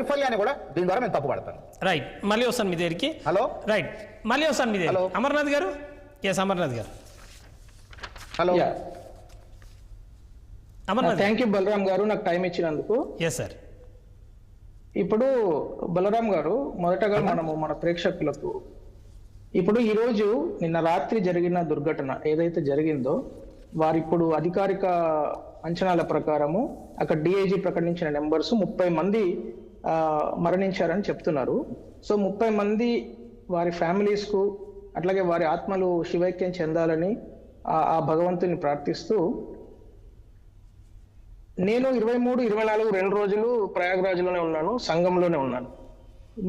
వైఫల్యాన్ని కూడా దీని ద్వారా నేను తప్పుపడతాను. రైట్, మళ్ళీ వస్తాను మీ దగ్గరికి. హలో, రైట్, మళ్ళీ వస్తాను మీ దగ్గర. అమర్నాథ్ గారు. ఎస్, అమర్నాథ్ గారు. Hello. Amarnath, thank you Balaram గారు నాకు టైం ఇచ్చినందుకు. Yes sir. ఇప్పుడు బలరాం గారు, మొదటగా మన ప్రేక్షకులకు ఇప్పుడు ఈరోజు నిన్న రాత్రి జరిగిన దుర్ఘటన ఏదైతే జరిగిందో, వారిప్పుడు అధికారిక అంచనాల ప్రకారము అక్కడ డిఐజీ ప్రకటించిన నెంబర్స్ 30 మంది మరణించారని చెప్తున్నారు. సో 30 మంది వారి ఫ్యామిలీస్ కు అట్లాగే వారి ఆత్మలు శివైక్యం చెందాలని ఆ భగవంతుని ప్రార్థిస్తూ, నేను 23, 24 2 రోజులు ప్రయాగ్రాజ్లోనే ఉన్నాను, సంఘంలోనే ఉన్నాను.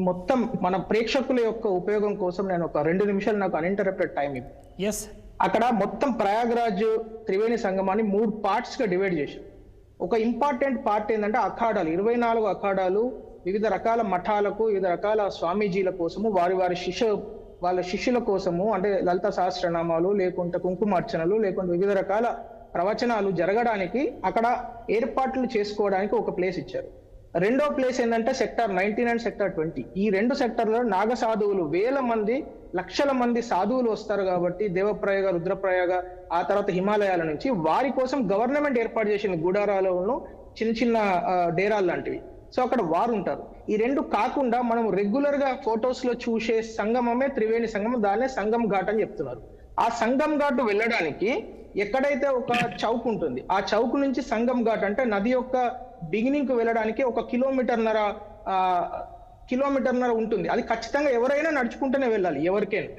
మొత్తం మన ప్రేక్షకుల యొక్క ఉపయోగం కోసం నేను ఒక 2 నిమిషాలు నాకు అన్ఇంటరప్టెడ్ టైం ఇవ్వండి. అక్కడ మొత్తం ప్రయాగ్రాజ్ త్రివేణి సంగమాన్ని 3 పార్ట్స్ గా డివైడ్ చేశారు. ఒక ఇంపార్టెంట్ పార్ట్ ఏంటంటే అఖాడాలు, 24 అఖాడాలు వివిధ రకాల మఠాలకు, వివిధ రకాల స్వామీజీల కోసము, వాళ్ళ శిష్యుల కోసము, అంటే లలిత సహస్రనామాలు లేకుంటే కుంకుమార్చనలు లేకుంటే వివిధ రకాల ప్రవచనాలు జరగడానికి అక్కడ ఏర్పాట్లు చేసుకోవడానికి ఒక ప్లేస్ ఇచ్చారు. రెండో ప్లేస్ ఏంటంటే సెక్టార్ 19 అండ్ సెక్టార్ 20. ఈ 2 సెక్టార్లలో నాగ సాధువులు, వేల మంది, లక్షల మంది సాధువులు వస్తారు కాబట్టి దేవప్రయాగ, రుద్రప్రయాగ, ఆ తర్వాత హిమాలయాల నుంచి వారి కోసం గవర్నమెంట్ ఏర్పాటు చేసింది గుడారాలను, చిన్న చిన్న డేరాలు లాంటివి. సో అక్కడ వారు ఉంటారు. ఈ 2 కాకుండా మనం రెగ్యులర్ గా ఫొటోస్ లో చూసే సంగమమే త్రివేణి సంగమం, దాన్నే సంగం ఘాట్ అని చెప్తున్నారు. ఆ సంగం ఘాట్ వెళ్ళడానికి ఎక్కడైతే ఒక చౌక్ ఉంటుంది, ఆ చౌక్ నుంచి సంగం ఘాట్ అంటే నది యొక్క బిగినింగ్ కు వెళ్ళడానికి 1 కిలోమీటర్న్నర ఉంటుంది. అది ఖచ్చితంగా ఎవరైనా నడుచుకుంటూనే వెళ్ళాలి, ఎవరికైనా.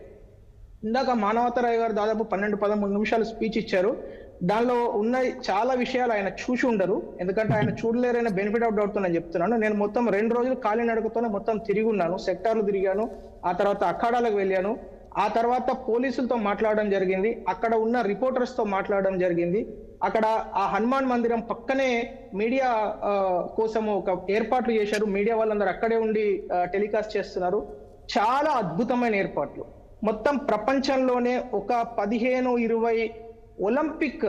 ఇందాక మానవతరాయ్ గారు దాదాపు 12-13 నిమిషాలు స్పీచ్ ఇచ్చారు. దానిలో ఉన్న చాలా విషయాలు ఆయన చూసి ఉండరు, ఎందుకంటే ఆయన చూడలేరైనా బెనిఫిట్ ఆఫ్ డౌట్ తో నేను చెప్తున్నాను. నేను మొత్తం 2 రోజులు కాలినడకతోనే మొత్తం తిరిగి ఉన్నాను, సెక్టార్లు తిరిగాను, ఆ తర్వాత అఖాడాలకు వెళ్ళాను, ఆ తర్వాత పోలీసులతో మాట్లాడడం జరిగింది, అక్కడ ఉన్న రిపోర్టర్స్ తో మాట్లాడడం జరిగింది. అక్కడ ఆ హనుమాన్ మందిరం పక్కనే మీడియా కోసము ఒక ఏర్పాట్లు చేశారు, మీడియా వాళ్ళందరూ అక్కడే ఉండి టెలికాస్ట్ చేస్తున్నారు. చాలా అద్భుతమైన ఏర్పాట్లు. మొత్తం ప్రపంచంలోనే ఒక 15-20 ఒలింపిక్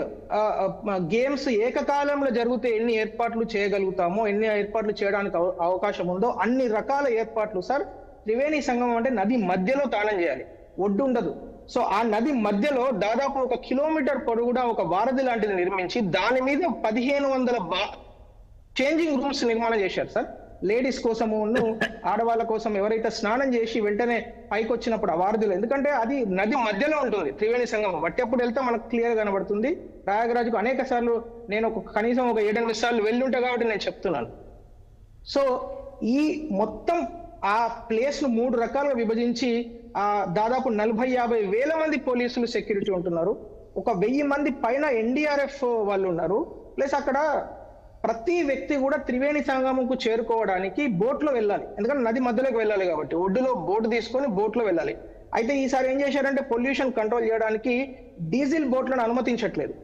గేమ్స్ ఏకకాలంలో జరిగితే ఎన్ని ఏర్పాట్లు చేయగలుగుతామో, ఎన్ని ఏర్పాట్లు చేయడానికి అవకాశం ఉందో అన్ని రకాల ఏర్పాట్లు సార్. త్రివేణి సంగమం అంటే నది మధ్యలో తాళం చేయాలి, ఒడ్డు ఉండదు. సో ఆ నది మధ్యలో దాదాపు 1 కిలోమీటర్ పొడవుగా ఒక వారధి లాంటిది నిర్మించి దాని మీద 1500 చేంజింగ్ రూమ్స్ నిర్మాణం చేశారు సార్. లేడీస్ కోసము, ఆడవాళ్ళ కోసం, ఎవరైతే స్నానం చేసి వెంటనే పైకి వచ్చినప్పుడు ఆ వారధిలో, ఎందుకంటే అది నది మధ్యలో ఉంటుంది త్రివేణి సంగమం. వట్టేప్పుడు వెళ్తే మనకు క్లియర్ కనబడుతుంది. ప్రయాగరాజ్కు అనేక సార్లు నేను కనీసం 7-8 సార్లు వెళ్ళుంటా కాబట్టి నేను చెప్తున్నాను. సో ఈ మొత్తం ఆ ప్లేస్ ను 3 రకాలుగా విభజించి దాదాపు 40-50 వేల మంది పోలీసులు సెక్యూరిటీ ఉంటున్నారు. 1000 మంది పైన ఎన్డీఆర్ఎఫ్ వాళ్ళు ఉన్నారు. ప్లస్ అక్కడ ప్రతి వ్యక్తి కూడా త్రివేణి సంగమంకు చేరుకోవడానికి బోట్ లో వెళ్ళాలి, ఎందుకంటే నది మధ్యలోకి వెళ్ళాలి కాబట్టి ఒడ్డులో బోట్ తీసుకొని బోట్ లో వెళ్ళాలి. అయితే ఈసారి ఏం చేశారంటే పొల్యూషన్ కంట్రోల్ చేయడానికి డీజిల్ బోట్లను అనుమతించట్లేదు.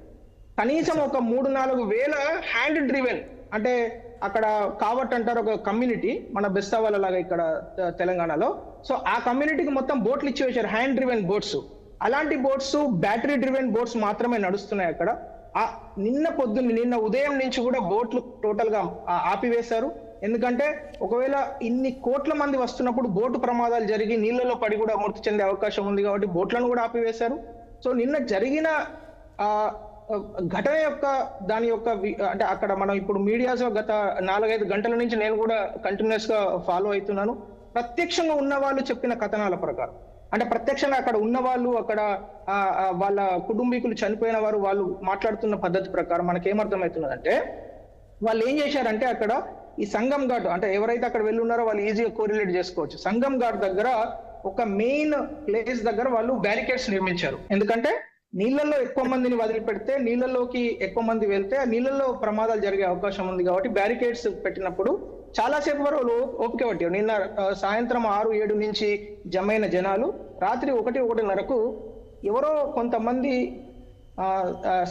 కనీసం 3-4 వేల హ్యాండ్ డ్రివెన్, అంటే అక్కడ కావట్ అంటారు ఒక కమ్యూనిటీ, మన బెస్తా వాళ్ళ లాగా ఇక్కడ తెలంగాణలో. సో ఆ కమ్యూనిటీకి మొత్తం బోట్లు ఇచ్చి వేశారు, హ్యాండ్ డ్రివెన్ బోట్స్. అలాంటి బోట్స్, బ్యాటరీ డ్రివెన్ బోట్స్ మాత్రమే నడుస్తున్నాయి అక్కడ. నిన్న ఉదయం నుంచి కూడా బోట్లు టోటల్ గా ఆపివేశారు. ఎందుకంటే ఒకవేళ ఇన్ని కోట్ల మంది వస్తున్నప్పుడు బోటు ప్రమాదాలు జరిగి నీళ్లలో పడి కూడా మృతి చెందే అవకాశం ఉంది కాబట్టి బోట్లను కూడా ఆపివేశారు. సో నిన్న జరిగిన ఘటన యొక్క దాని యొక్క అంటే అక్కడ మనం ఇప్పుడు మీడియాస్ గత 4-5 గంటల నుంచి నేను కూడా కంటిన్యూస్ గా ఫాలో అవుతున్నాను. ప్రత్యక్షంగా ఉన్న వాళ్ళు చెప్పిన కథనాల ప్రకారం, అంటే ప్రత్యక్షంగా అక్కడ ఉన్న వాళ్ళు, అక్కడ వాళ్ళ కుటుంబీకులు చనిపోయిన వారు, వాళ్ళు మాట్లాడుతున్న పద్ధతి ప్రకారం మనకేమర్థమవుతున్నదంటే, వాళ్ళు ఏం చేశారంటే అక్కడ ఈ సంగం ఘాట్, అంటే ఎవరైతే అక్కడ వెళ్ళి ఉన్నారో వాళ్ళు ఈజీగా కోరిలేట్ చేసుకోవచ్చు. సంగం ఘాట్ దగ్గర ఒక మెయిన్ ప్లేస్ దగ్గర వాళ్ళు బ్యారికేడ్స్ నిర్మించారు. ఎందుకంటే నీళ్ళల్లో ఎక్కువ మందిని వదిలిపెడితే, నీళ్ళలోకి ఎక్కువ మంది వెళ్తే నీళ్ళల్లో ప్రమాదాలు జరిగే అవకాశం ఉంది కాబట్టి బ్యారికేడ్స్ పెట్టినప్పుడు చాలాసేపు వరకు ఓపిక పట్టారు. నిన్న సాయంత్రం 6-7 నుంచి జమైన జనాలు రాత్రి 1-1:30కు ఎవరో కొంతమంది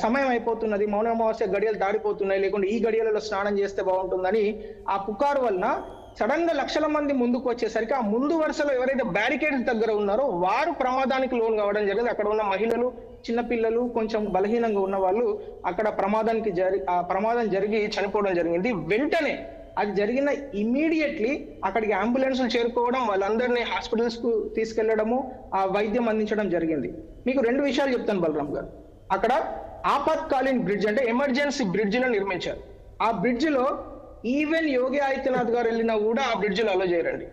సమయం అయిపోతున్నది, మౌన అమావాస్య గడియలు దాడిపోతున్నాయి, లేకుంటే ఈ గడియలలో స్నానం చేస్తే బాగుంటుందని ఆ పుకారు వలన సడన్ గా లక్షల మంది ముందుకు వచ్చేసరికి ఆ ముందు వరుసలో ఎవరైతే బ్యారికేడ్స్ దగ్గర ఉన్నారో వారు ప్రమాదానికి లోన్ కావడం జరిగింది. అక్కడ ఉన్న మహిళలు, చిన్నపిల్లలు, కొంచెం బలహీనంగా ఉన్న వాళ్ళు అక్కడ ప్రమాదం జరిగి చనిపోవడం జరిగింది. వెంటనే అది జరిగిన ఇమీడియట్లీ అక్కడికి అంబులెన్స్లు చేరుకోవడం, వాళ్ళందరినీ హాస్పిటల్స్ కు తీసుకెళ్లడము, ఆ వైద్యం అందించడం జరిగింది. మీకు 2 విషయాలు చెప్తాను బలరాం గారు. అక్కడ ఆపత్కాలీన్ బ్రిడ్జ్ అంటే ఎమర్జెన్సీ బ్రిడ్జిలో నిర్మించారు. ఆ బ్రిడ్జ్ లో ఈవెన్ యోగి ఆదిత్యనాథ్ గారు వెళ్ళినా కూడా ఆ బ్రిడ్జిలో అలో చేయరండి.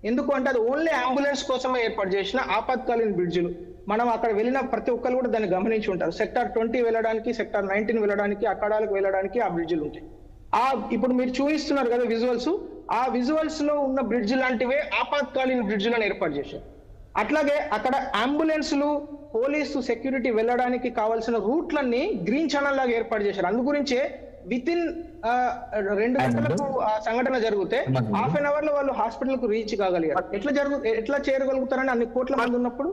ఎందుకు అంటే అది ఓన్లీ అంబులెన్స్ కోసమే ఏర్పాటు చేసిన ఆపత్కాలీన్ బ్రిడ్జిలు. మనం అక్కడ వెళ్ళిన ప్రతి ఒక్కరు కూడా దాన్ని గమనించి ఉంటారు. సెక్టార్ 20 వెళ్ళడానికి, సెక్టార్ 19 వెళ్ళడానికి, అక్కడాలకు వెళ్ళడానికి ఆ బ్రిడ్జిలు ఉంటాయి. ఇప్పుడు మీరు చూపిస్తున్నారు కదా విజువల్స్, ఆ విజువల్స్ లో ఉన్న బ్రిడ్జ్ లాంటివే ఆపత్కాలీన్ బ్రిడ్జిలను ఏర్పాటు చేశారు. అట్లాగే అక్కడ అంబులెన్స్లు, పోలీసు, సెక్యూరిటీ వెళ్ళడానికి కావాల్సిన రూట్లన్నీ గ్రీన్ ఛానల్ లాగా ఏర్పాటు చేశారు. అందు గురించే విత్ ఇన్ 2 గంటలకు ఆ సంఘటన జరిగితే హాఫ్ అన్ అవర్ లో వాళ్ళు హాస్పిటల్ కు రీచ్ కాగలిగారు. ఎట్లా చేరగలుగుతారని అన్ని కోట్ల మంది ఉన్నప్పుడు?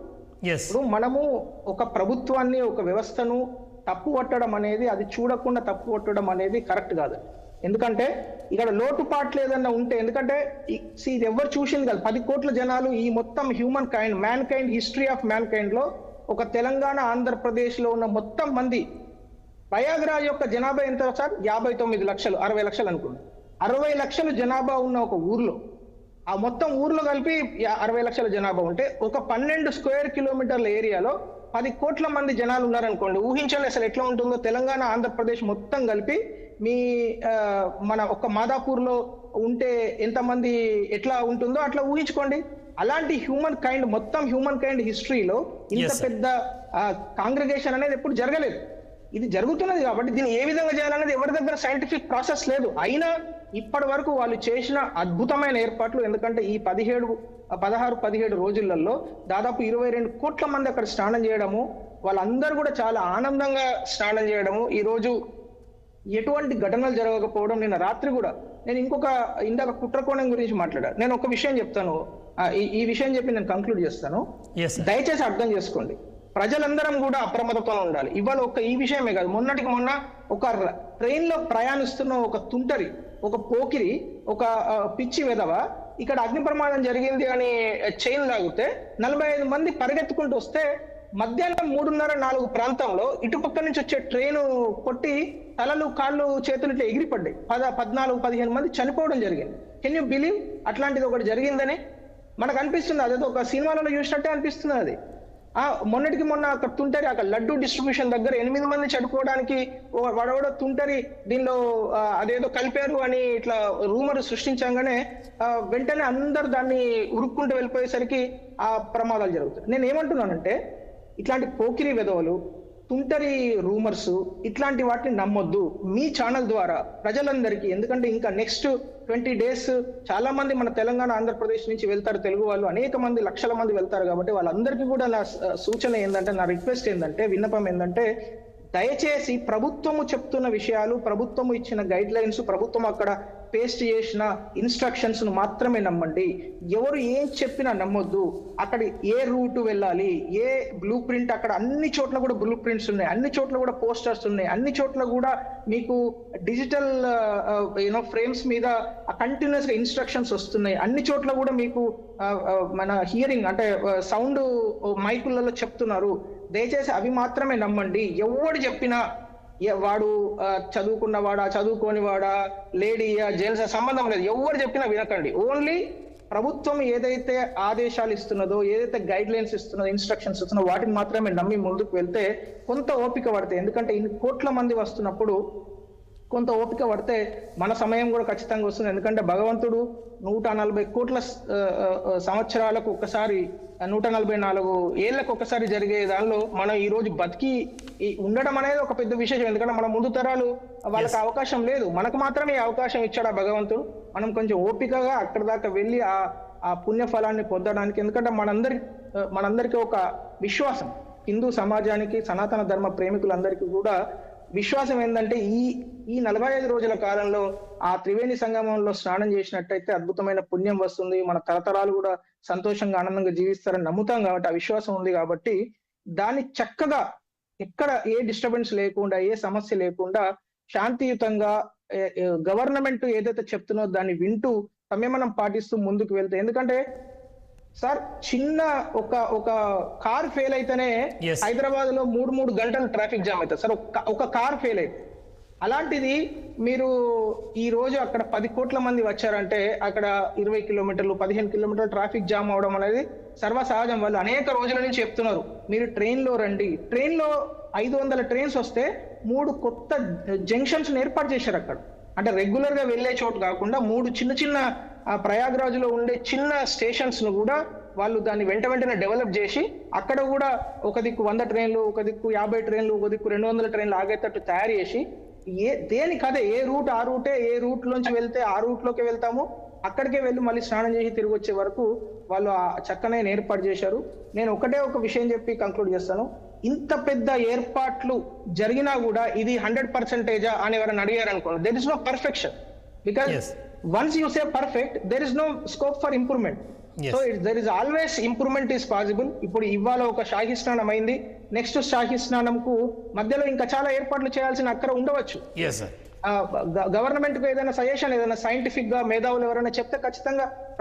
ఇప్పుడు మనము ఒక ప్రభుత్వాన్ని, ఒక వ్యవస్థను తప్పు పట్టడం అనేది, అది చూడకుండా తప్పు పట్టడం అనేది కరెక్ట్ కాదు. ఎందుకంటే ఇక్కడ లోటుపాట్లు ఏదన్నా ఉంటే, ఎందుకంటే ఇది ఎవరు చూసింది కాదు, 10 కోట్ల జనాలు, ఈ మొత్తం human kind, man kind, history of man kind లో ఒక తెలంగాణ, ఆంధ్రప్రదేశ్ లో ఉన్న మొత్తం మంది, ప్రయాగరాజ్ యొక్క జనాభా ఎంత సార్? 59 లక్షలు, 60 లక్షలు అనుకోండి. 60 లక్షలు జనాభా ఉన్న ఒక ఊర్లో, ఆ మొత్తం ఊర్లో కలిపి 60 లక్షల జనాభా ఉంటే, ఒక 12 స్క్వేర్ కిలోమీటర్ల ఏరియాలో 10 కోట్ల మంది జనాలు ఉన్నారనుకోండి. ఊహించండి అసలు ఎట్లా ఉంటుందో. తెలంగాణ, ఆంధ్రప్రదేశ్ మొత్తం కలిపి మీ మన ఒక్క మాదాపూర్ లో ఉంటే ఎంతమంది ఎట్లా ఉంటుందో అట్లా ఊహించుకోండి. అలాంటి హ్యూమన్ కైండ్, మొత్తం హ్యూమన్ కైండ్ హిస్టరీలో ఇంత పెద్ద కాంగ్రిగేషన్ అనేది ఎప్పుడు జరగలేదు. ఇది జరుగుతున్నది కాబట్టి దీన్ని ఏ విధంగా చేయాలనేది ఎవరి దగ్గర సైంటిఫిక్ ప్రాసెస్ లేదు. అయినా ఇప్పటి వరకు వాళ్ళు చేసిన అద్భుతమైన ఏర్పాట్లు, ఎందుకంటే ఈ 16-17 రోజులలో దాదాపు 22 కోట్ల మంది అక్కడ స్నానం చేయడము, వాళ్ళందరూ కూడా చాలా ఆనందంగా స్నానం చేయడము, ఈ రోజు ఎటువంటి ఘటనలు జరగకపోవడం. నిన్న రాత్రి కూడా నేను ఇందాక కుట్రకోణం గురించి మాట్లాడాను. నేను ఒక విషయం చెప్తాను, ఈ విషయం చెప్పి నేను కంక్లూడ్ చేస్తాను. దయచేసి అర్థం చేసుకోండి, ప్రజలందరం కూడా అప్రమత్తతో ఉండాలి. ఇవాళ ఈ విషయమే కాదు, మొన్నటికి మొన్న ఒక ట్రైన్ లో ప్రయాణిస్తున్న ఒక తుంటరి, ఒక పోకిరి, ఒక పిచ్చి వెధవ ఇక్కడ అగ్ని ప్రమాదం జరిగింది అని చైన్ లాగితే 45 మంది పరిగెత్తుకుంటూ వస్తే మధ్యాహ్నం 3:30-4 ప్రాంతంలో ఇటుపక్క నుంచి వచ్చే ట్రైను కొట్టి తలలు, కాళ్ళు, చేతులు ఇట్లా ఎగిరిపడ్డాయి. 14-15 మంది చనిపోవడం జరిగింది. Can you believe? అట్లాంటిది ఒకటి జరిగిందని మనకు అనిపిస్తుంది. అదేదో ఒక సినిమాలలో చూసినట్టే అనిపిస్తుంది. అది మొన్నటికి మొన్న అక్కడ తుంటరి, అక్కడ లడ్డు డిస్ట్రిబ్యూషన్ దగ్గర 8 మంది చనిపోవడానికి వాడవడ తుంటరి దీనిలో అదేదో కలిపారు అని ఇట్లా రూమర్ సృష్టించగానే వెంటనే అందరు దాన్ని ఉరుక్కుంటూ వెళ్ళిపోయేసరికి ఆ ప్రమాదాలు జరుగుతాయి. నేను ఏమంటున్నానంటే, ఇట్లాంటి పోకిరి వెధవలు, తుంటరి రూమర్స్, ఇట్లాంటి వాటిని నమ్మొద్దు. మీ ఛానల్ ద్వారా ప్రజలందరికీ, ఎందుకంటే ఇంకా నెక్స్ట్ 20 days చాలా మంది మన తెలంగాణ, ఆంధ్రప్రదేశ్ నుంచి వెళ్తారు తెలుగు వాళ్ళు, అనేక మంది, లక్షల మంది వెళ్తారు. కాబట్టి వాళ్ళందరికీ కూడా నా సూచన ఏంటంటే, నా రిక్వెస్ట్ ఏంటంటే, విన్నపం ఏంటంటే, దయచేసి ప్రభుత్వము చెప్తున్న విషయాలు, ప్రభుత్వము ఇచ్చిన గైడ్ లైన్స్, ప్రభుత్వం అక్కడ పేస్ట్ చేసిన ఇన్స్ట్రక్షన్స్ ను మాత్రమే నమ్మండి. ఎవరు ఏం చెప్పినా నమ్మొద్దు. అక్కడ ఏ రూట్ వెళ్ళాలి, ఏ బ్లూ ప్రింట్, అక్కడ అన్ని చోట్ల కూడా బ్లూ ప్రింట్స్ ఉన్నాయి, అన్ని చోట్ల కూడా పోస్టర్స్ ఉన్నాయి, అన్ని చోట్ల కూడా మీకు డిజిటల్ ఫ్రేమ్స్ మీద కంటిన్యూస్ గా ఇన్స్ట్రక్షన్స్ వస్తున్నాయి, అన్ని చోట్ల కూడా మీకు మన హియరింగ్ అంటే సౌండ్ మైకులలో చెప్తున్నారు. దయచేసి అవి మాత్రమే నమ్మండి. ఎవడు చెప్పినా, వాడు చదువుకున్నవాడా, చదువుకోనివాడా, లేడీయా, జెంట్స్ సంబంధం లేదు, ఎవరు చెప్పినా వినకండి. ఓన్లీ ప్రభుత్వం ఏదైతే ఆదేశాలు ఇస్తున్నదో, ఏదైతే గైడ్ లైన్స్ ఇస్తున్నదో, ఇన్స్ట్రక్షన్స్ ఇస్తున్నదో వాటిని మాత్రమే నమ్మి ముందుకు వెళ్తే కొంత ఓపిక పడతాయి. ఎందుకంటే ఇన్ని కోట్ల మంది వస్తున్నప్పుడు కొంత ఓపిక పడితే మన సమయం కూడా ఖచ్చితంగా వస్తుంది. ఎందుకంటే భగవంతుడు 140 కోట్ల సంవత్సరాలకు ఒకసారి, 144 ఏళ్లకు ఒకసారి జరిగే దానిలో మనం ఈ రోజు బతికి ఉండడం అనేది ఒక పెద్ద విశేషం. ఎందుకంటే మన ముందు తరాలు వాళ్ళకి అవకాశం లేదు, మనకు మాత్రమే అవకాశం ఇచ్చాడు ఆ భగవంతుడు. మనం కొంచెం ఓపికగా అక్కడి దాకా వెళ్ళి ఆ పుణ్య ఫలాన్ని పొందడానికి, ఎందుకంటే మనందరికీ ఒక విశ్వాసం, హిందూ సమాజానికి, సనాతన ధర్మ ప్రేమికులందరికీ కూడా విశ్వాసం ఏంటంటే, ఈ 45 రోజుల కాలంలో ఆ త్రివేణి సంగమంలో స్నానం చేసినట్టయితే అద్భుతమైన పుణ్యం వస్తుంది, మన తరతరాలు కూడా సంతోషంగా, ఆనందంగా జీవిస్తారని నమ్ముతాం. కాబట్టి ఆ విశ్వాసం ఉంది. కాబట్టి దాన్ని చక్కగా, ఎక్కడ ఏ డిస్టర్బెన్స్ లేకుండా, ఏ సమస్య లేకుండా, శాంతియుతంగా గవర్నమెంట్ ఏదైతే చెప్తున్నో దాన్ని వింటూ సంయమనం పాటిస్తూ ముందుకు వెళ్తే, ఎందుకంటే సార్ చిన్న ఒక కార్ ఫెయిల్ అయితేనే హైదరాబాద్ లో 3 గంటలు ట్రాఫిక్ జామ్ అవుతుంది సార్. ఒక కార్ ఫెయిల్ అయితే అలాంటిది మీరు ఈ రోజు అక్కడ 10 కోట్ల మంది వచ్చారంటే అక్కడ 20 కిలోమీటర్లు 15 కిలోమీటర్లు ట్రాఫిక్ జామ్ అవడం అనేది సర్వసహజం. వాళ్ళు అనేక రోజుల నుంచి చెప్తున్నారు మీరు ట్రైన్ లో రండి. ట్రైన్ లో 500 ట్రైన్స్ వస్తే 3 కొత్త జంక్షన్స్ ఏర్పాటు చేశారు అక్కడ. అంటే రెగ్యులర్ గా వెళ్లే చోటు కాకుండా 3 చిన్న చిన్న ప్రయాగ్రాజ్ లో ఉండే చిన్న స్టేషన్స్ ను కూడా వాళ్ళు దాన్ని వెంటనే డెవలప్ చేసి అక్కడ కూడా ఒక దిక్కు 100 ట్రైన్లు, ఒక దిక్కు 50 ట్రైన్లు, ఒక దిక్కు 200 ట్రైన్లు ఆగేటట్టు తయారు చేసి దేనికదే ఏ రూట్ ఆ రూటే, ఏ రూట్ లోంచి వెళ్తే ఆ రూట్ లోకి వెళ్తాము, అక్కడికే వెళ్ళి మళ్ళీ స్నానం చేసి తిరిగి వచ్చే వరకు వాళ్ళు ఆ చక్కనైన ఏర్పాటు చేశారు. నేను ఒక విషయం చెప్పి కంక్లూడ్ చేస్తాను. ఇంత పెద్ద ఏర్పాట్లు జరిగినా కూడా ఇది 100% అని ఎవరైనా అడిగారు అనుకోండి, there is no perfection. Because once you say perfect there is no scope for improvement. So there is always improvement is possible. ఇప్పుడు ఇవాళ ఒక షాహీ స్నానం అయింది, నెక్స్ట్ షాహీ స్నానంకు మధ్యలో ఇంకా చాలా ఏర్పాట్లు చేయాల్సిన అక్కడ ఉండవచ్చు. గవర్నమెంట్ కు ఏదైనా సజెషన్, ఏదైనా సైంటిఫిక్ గా మేధావులు ఎవరైనా చెప్తే ఖచ్చితంగా